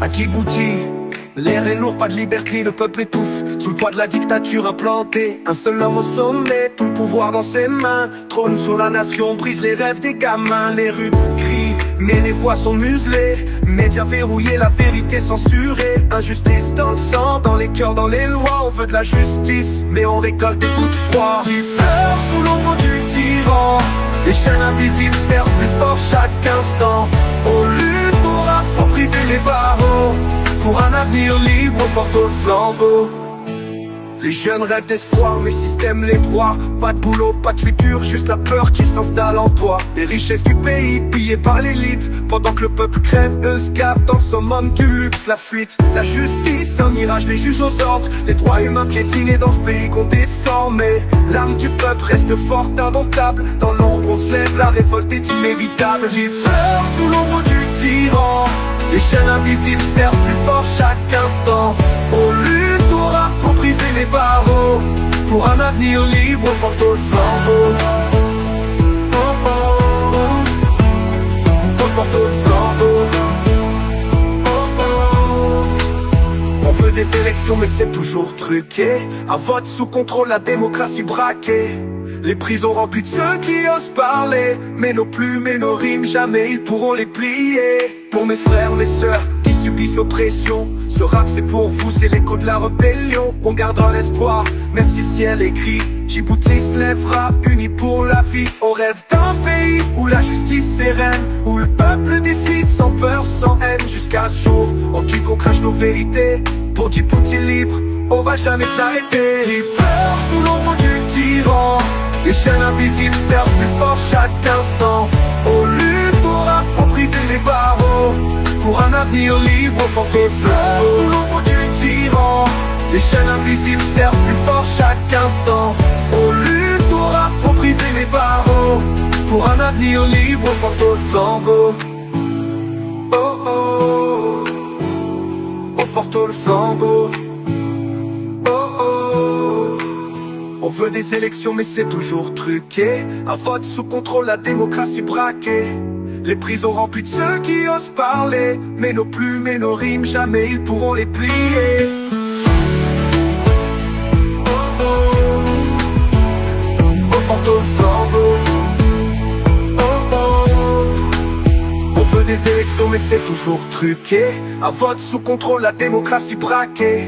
À Djibouti, l'air est lourd, pas de liberté, le peuple étouffe sous le poids de la dictature implantée. Un seul homme au sommet, tout le pouvoir dans ses mains. Trône sur la nation, brise les rêves des gamins. Les rues crient, mais les voix sont muselées. Médias verrouillés, la vérité censurée. Injustice dans le sang, dans les cœurs, dans les lois. On veut de la justice, mais on récolte des coups de froid. Qui pleure sous l'ombre du tyran. Les chaînes invisibles servent plus fort chaque instant. On lutte pour briser les barreaux, pour un avenir libre, on porte au flambeau. Les jeunes rêvent d'espoir, mais le système les broie. Pas de boulot, pas de futur, juste la peur qui s'installe en toi. Les richesses du pays, pillées par l'élite. Pendant que le peuple crève, eux se gavent dans le summum du luxe. La fuite, la justice, un mirage, les juges aux ordres. Les droits humains piétinés dans ce pays qu'on déforme. Mais l'âme du peuple reste forte, indomptable. Dans l'ombre on se lève, la révolte est inévitable. J'ai peur sous l'ombre du tyran. Les chaînes invisibles servent plus fort chaque instant. On lutte au rap pour briser les barreaux, pour un avenir libre, on porte au flambeau. On porte au flambeau. On veut des élections mais c'est toujours truqué. Un vote sous contrôle, la démocratie braquée. Les prisons remplies de ceux qui osent parler. Mais nos plumes et nos rimes, jamais ils pourront les plier. Pour mes frères, mes sœurs qui subissent l'oppression, ce rap c'est pour vous, c'est l'écho de la rébellion. On gardera l'espoir, même si le ciel est gris. Djibouti se lèvera, unis pour la vie. On rêve d'un pays où la justice sereine, où le peuple décide sans peur, sans haine. Jusqu'à ce jour, en qui qu'on crache nos vérités. Pour Djibouti libre, on va jamais s'arrêter. J'ai peur sous l'ombre du tyran. Les chaînes invisibles servent plus fort chaque instant. On lutte au rap pour briser les barreaux, pour un avenir libre, on porte au flambeau. Sous l'ombre du tyran. Les chaînes invisibles servent plus fort chaque instant. On lutte au rap pour briser les barreaux, pour un avenir libre, on porte au flambeau. Oh oh, on porte au flambeau. On veut des élections mais c'est toujours truqué. Un vote sous contrôle, la démocratie braquée. Les prisons remplies de ceux qui osent parler. Mais nos plumes et nos rimes, jamais ils pourront les plier. Oh oh, on porte au flambeau. Oh oh, on veut des élections mais c'est toujours truqué. Un vote sous contrôle, la démocratie braquée.